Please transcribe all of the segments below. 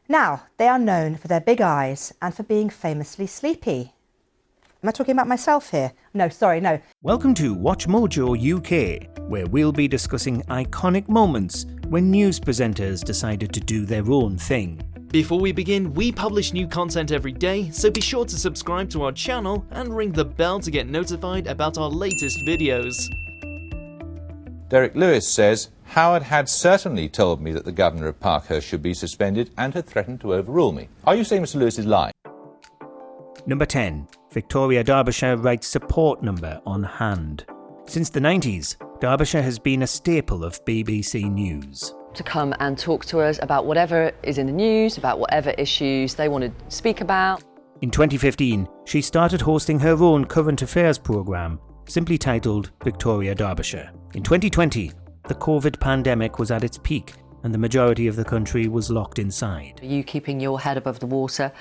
Now, they are known for their big eyes and for being famously sleepy. Am I talking about myself here? No, sorry, no. Welcome to WatchMojo UK, where we'll be discussing iconic moments when news presenters decided to do their own thing. Before we begin, we publish new content every day, so be sure to subscribe to our channel and ring the bell to get notified about our latest videos. Derek Lewis says, Howard had certainly told me that the governor of Parkhurst should be suspended and had threatened to overrule me. Are you saying Mr Lewis is lying? Number 10. Victoria, Derbyshire writes support number on hand. Since the 90s, Derbyshire has been a staple of BBC News. To come and talk to us about whatever is in the news, about whatever issues they want to speak about. In 2015, she started hosting her own current affairs programme, simply titled Victoria, Derbyshire. In 2020, the COVID pandemic was at its peak and the majority of the country was locked inside. You keeping your head above the water.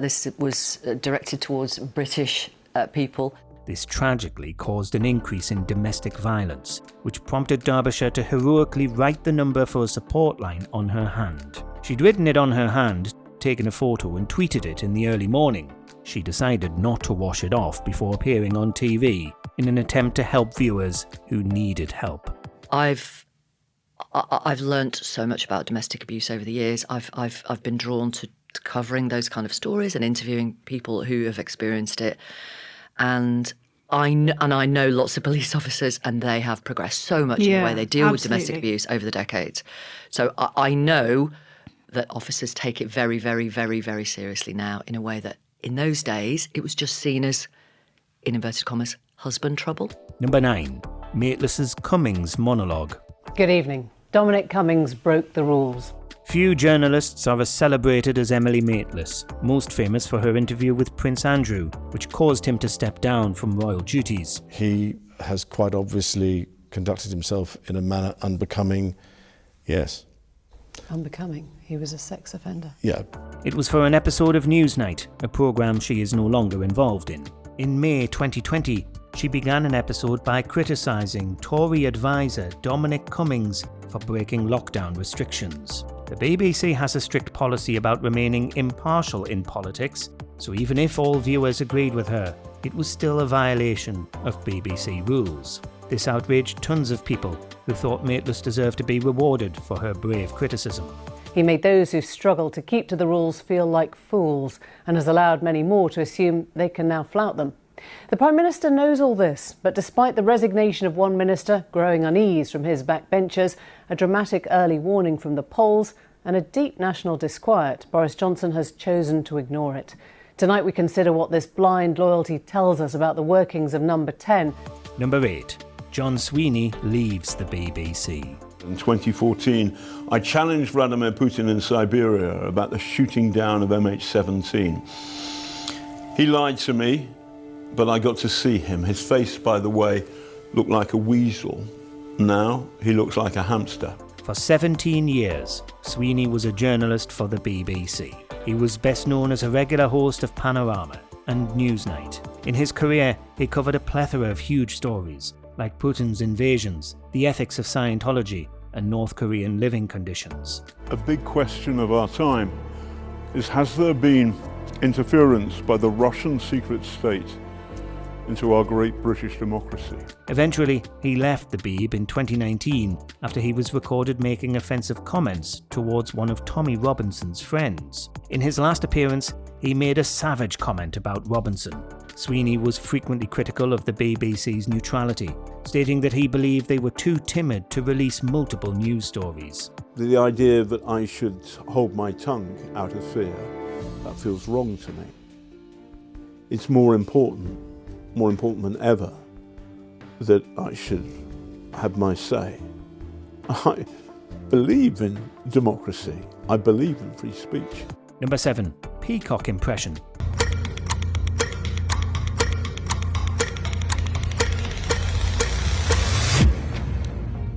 This was directed towards British people. This tragically caused an increase in domestic violence, which prompted Derbyshire to heroically write the number for a support line on her hand. She'd written it on her hand, taken a photo and tweeted it in the early morning. She decided not to wash it off before appearing on TV in an attempt to help viewers who needed help. I've learnt so much about domestic abuse over the years. I've been drawn to covering those kind of stories and interviewing people who have experienced it. And I know lots of police officers, and they have progressed so much in the way they deal with domestic abuse over the decades. So I know that officers take it very, very, very, very seriously now, in a way that in those days it was just seen as, in inverted commas, husband trouble. Number 9. Maitlis Cummings monologue. Good evening. Dominic Cummings broke the rules. Few journalists are as celebrated as Emily Maitlis, most famous for her interview with Prince Andrew, which caused him to step down from royal duties. He has quite obviously conducted himself in a manner unbecoming, yes. Unbecoming? He was a sex offender? Yeah. It was for an episode of Newsnight, a programme she is no longer involved in. In May 2020, she began an episode by criticising Tory advisor Dominic Cummings for breaking lockdown restrictions. The BBC has a strict policy about remaining impartial in politics, so even if all viewers agreed with her, it was still a violation of BBC rules. This outraged tons of people who thought Maitlis deserved to be rewarded for her brave criticism. He made those who struggle to keep to the rules feel like fools, and has allowed many more to assume they can now flout them. The Prime Minister knows all this, but despite the resignation of one minister, growing unease from his backbenchers, a dramatic early warning from the polls, and a deep national disquiet, Boris Johnson has chosen to ignore it. Tonight we consider what this blind loyalty tells us about the workings of Number 10. Number 8. Jon Sweeney leaves the BBC. In 2014, I challenged Vladimir Putin in Siberia about the shooting down of MH17. He lied to me, but I got to see him. His face, by the way, looked like a weasel. Now he looks like a hamster. For 17 years, Sweeney was a journalist for the BBC. He was best known as a regular host of Panorama and Newsnight. In his career, he covered a plethora of huge stories, like Putin's invasions, the ethics of Scientology, and North Korean living conditions. A big question of our time is, has there been interference by the Russian secret state into our great British democracy? Eventually, he left the Beeb in 2019 after he was recorded making offensive comments towards one of Tommy Robinson's friends. In his last appearance, he made a savage comment about Robinson. Sweeney was frequently critical of the BBC's neutrality, stating that he believed they were too timid to release multiple news stories. The idea that I should hold my tongue out of fear, that feels wrong to me. It's more important than ever, that I should have my say. I believe in democracy. I believe in free speech. Number 7. Peacock impression.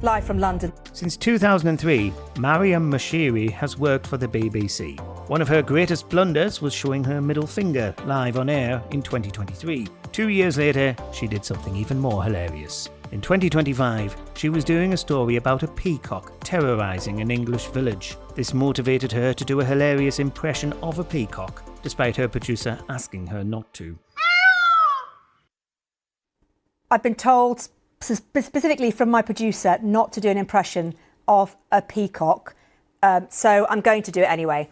Live from London. Since 2003, Mariam Mashiri has worked for the BBC. One of her greatest blunders was showing her middle finger live on air in 2023. 2 years later, she did something even more hilarious. In 2025, she was doing a story about a peacock terrorising an English village. This motivated her to do a hilarious impression of a peacock, despite her producer asking her not to. I've been told specifically from my producer not to do an impression of a peacock, so I'm going to do it anyway.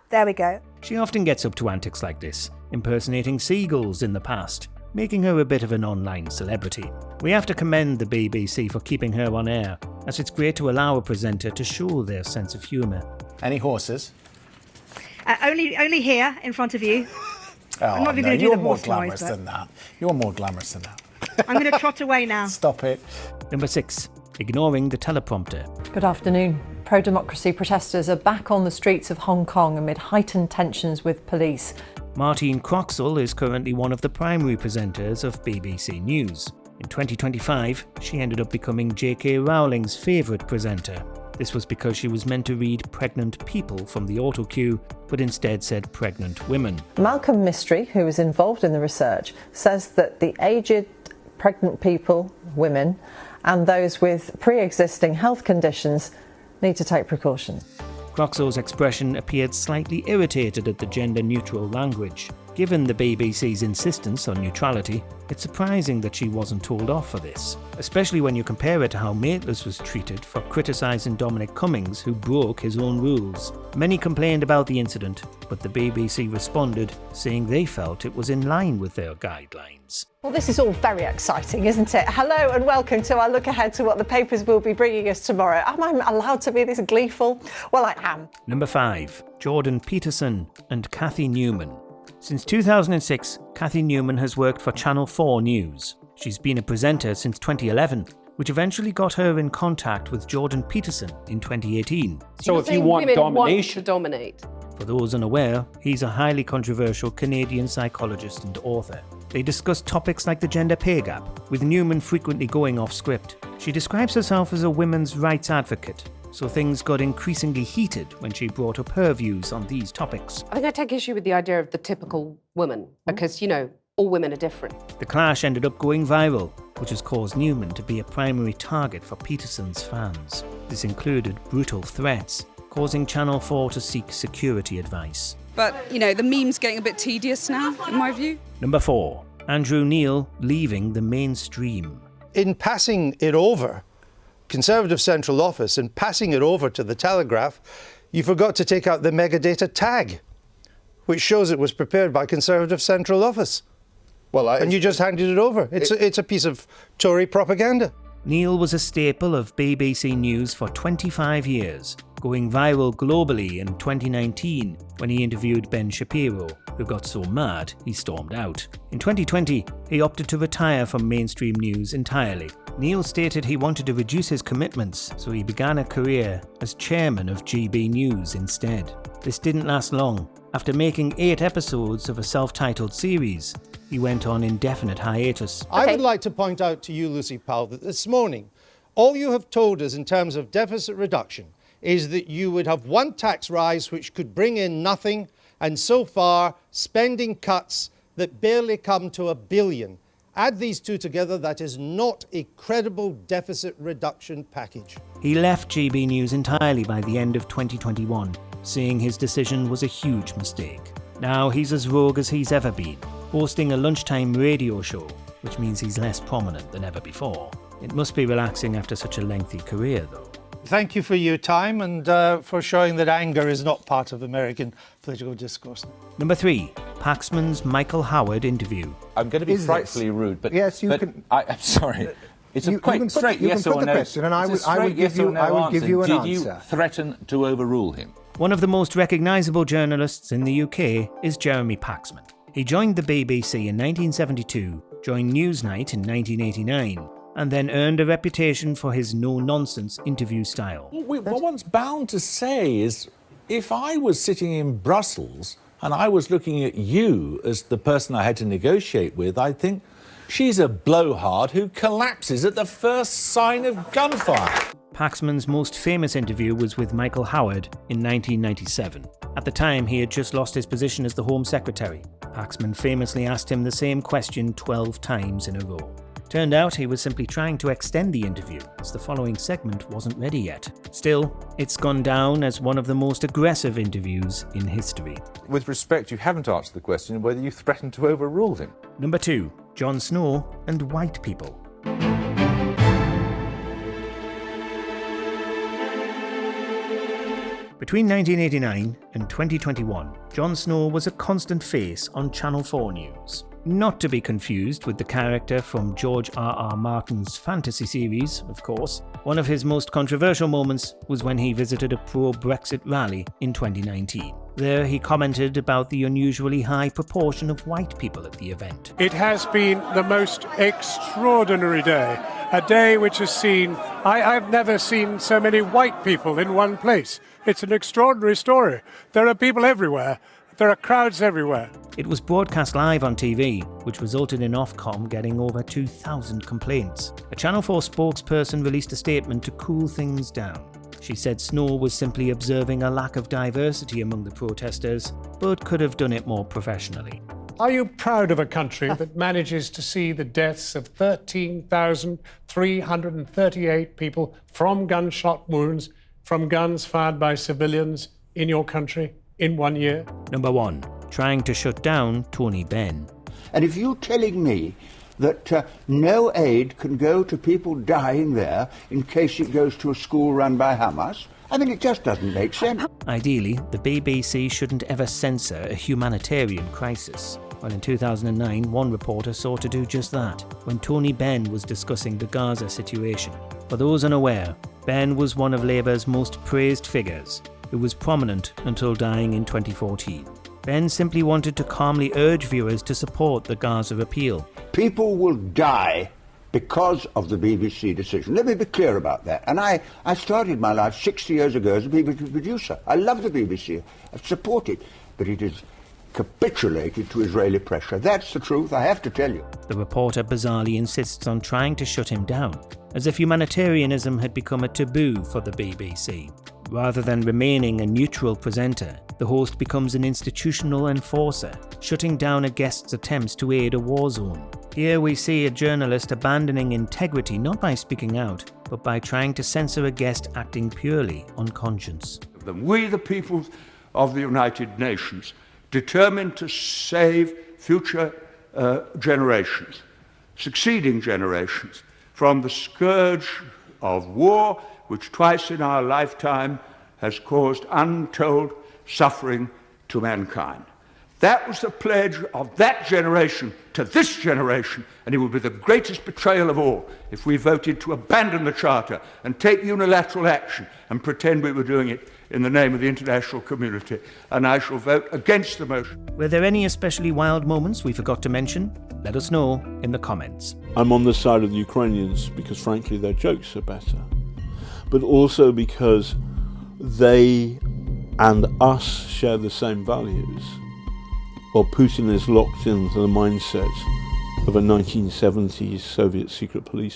There we go. She often gets up to antics like this, impersonating seagulls in the past, making her a bit of an online celebrity. We have to commend the BBC for keeping her on air, as it's great to allow a presenter to show their sense of humour. Any horses? Only here in front of you. I'm not even going to do you're the more horse glamorous noise, than that. You're more glamorous than that. I'm going to trot away now. Stop it. Number 6. Ignoring the teleprompter. Good afternoon. Pro-democracy protesters are back on the streets of Hong Kong amid heightened tensions with police. Martine Croxall is currently one of the primary presenters of BBC News. In 2025, she ended up becoming J.K. Rowling's favourite presenter. This was because she was meant to read pregnant people from the autocue, but instead said pregnant women. Malcolm Mystery, who was involved in the research, says that the aged pregnant people, women, and those with pre-existing health conditions need to take precautions. Croxall's expression appeared slightly irritated at the gender-neutral language. Given the BBC's insistence on neutrality, it's surprising that she wasn't told off for this, especially when you compare it to how Maitlis was treated for criticising Dominic Cummings, who broke his own rules. Many complained about the incident, but the BBC responded, saying they felt it was in line with their guidelines. Well, this is all very exciting, isn't it? Hello and welcome to our look ahead to what the papers will be bringing us tomorrow. Am I allowed to be this gleeful? Well, I am. Number 5. Jordan Peterson and Cathy Newman. Since 2006, Cathy Newman has worked for Channel 4 News. She's been a presenter since 2011, which eventually got her in contact with Jordan Peterson in 2018. So if you want domination... to dominate. For those unaware, he's a highly controversial Canadian psychologist and author. They discuss topics like the gender pay gap, with Newman frequently going off script. She describes herself as a women's rights advocate, so things got increasingly heated when she brought up her views on these topics. I think I take issue with the idea of the typical woman, because, you know, all women are different. The clash ended up going viral, which has caused Newman to be a primary target for Peterson's fans. This included brutal threats, causing Channel 4 to seek security advice. But, you know, the meme's getting a bit tedious now, in my view. Number 4. Andrew Neil leaving the mainstream. In passing it over, Conservative Central Office, and passing it over to the Telegraph, you forgot to take out the megadata tag, which shows it was prepared by Conservative Central Office. And you just handed it over. It's a piece of Tory propaganda. Neil was a staple of BBC News for 25 years, going viral globally in 2019 when he interviewed Ben Shapiro, who got so mad he stormed out. In 2020, he opted to retire from mainstream news entirely. Neil stated he wanted to reduce his commitments, so he began a career as chairman of GB News instead. This didn't last long. After making 8 episodes of a self-titled series, he went on indefinite hiatus. I would like to point out to you, Lucy Powell, that this morning, all you have told us in terms of deficit reduction is that you would have one tax rise which could bring in nothing, and so far, spending cuts that barely come to $1 billion. Add these two together, that is not a credible deficit reduction package. He left GB News entirely by the end of 2021, saying his decision was a huge mistake. Now he's as rogue as he's ever been, hosting a lunchtime radio show, which means he's less prominent than ever before. It must be relaxing after such a lengthy career, though. Thank you for your time and for showing that anger is not part of American political discourse. Number 3, Paxman's Michael Howard interview. I'm going to be frightfully rude, but yes, you can. I'm sorry. It's a quick, straight yes or no. Question, and I would give you an answer. Did you threaten to overrule him? One of the most recognisable journalists in the UK is Jeremy Paxman. He joined the BBC in 1972, joined Newsnight in 1989, and then earned a reputation for his no-nonsense interview style. What one's bound to say is, if I was sitting in Brussels and I was looking at you as the person I had to negotiate with, I'd think, she's a blowhard who collapses at the first sign of gunfire. Paxman's most famous interview was with Michael Howard in 1997. At the time, he had just lost his position as the Home Secretary. Paxman famously asked him the same question 12 times in a row. Turned out he was simply trying to extend the interview, as the following segment wasn't ready yet. Still, it's gone down as one of the most aggressive interviews in history. With respect, you haven't answered the question whether you threatened to overrule him. Number 2. Jon Snow and white people. Between 1989 and 2021, Jon Snow was a constant face on Channel 4 News. Not to be confused with the character from George R.R. Martin's fantasy series, of course. One of his most controversial moments was when he visited a pro-Brexit rally in 2019. There he commented about the unusually high proportion of white people at the event. It has been the most extraordinary day. A day which has seen... I've never seen so many white people in one place. It's an extraordinary story. There are people everywhere. There are crowds everywhere. It was broadcast live on TV, which resulted in Ofcom getting over 2,000 complaints. A Channel 4 spokesperson released a statement to cool things down. She said Snow was simply observing a lack of diversity among the protesters, but could have done it more professionally. Are you proud of a country that manages to see the deaths of 13,338 people from gunshot wounds from guns fired by civilians in your country in 1 year? Number 1. Trying to shut down Tony Benn. And if you're telling me that no aid can go to people dying there in case it goes to a school run by Hamas, I mean, it just doesn't make sense. Ideally, the BBC shouldn't ever censor a humanitarian crisis. Well, in 2009, one reporter sought to do just that, when Tony Benn was discussing the Gaza situation. For those unaware, Benn was one of Labour's most praised figures, who was prominent until dying in 2014. Benn simply wanted to calmly urge viewers to support the Gaza appeal. People will die because of the BBC decision. Let me be clear about that. And I started my life 60 years ago as a BBC producer. I love the BBC. I support it. But it is capitulated to Israeli pressure. That's the truth, I have to tell you. The reporter bizarrely insists on trying to shut him down, as if humanitarianism had become a taboo for the BBC. Rather than remaining a neutral presenter, the host becomes an institutional enforcer, shutting down a guest's attempts to aid a war zone. Here we see a journalist abandoning integrity not by speaking out, but by trying to censor a guest acting purely on conscience. We, the people of the United Nations, determined to save future generations, succeeding generations, from the scourge of war, which twice in our lifetime has caused untold suffering to mankind. That was the pledge of that generation to this generation, and it would be the greatest betrayal of all if we voted to abandon the Charter and take unilateral action and pretend we were doing it in the name of the international community, and I shall vote against the motion. Were there any especially wild moments we forgot to mention? Let us know in the comments. I'm on the side of the Ukrainians because, frankly, their jokes are better, but also because they and us share the same values, while Putin is locked into the mindset of a 1970s Soviet secret police.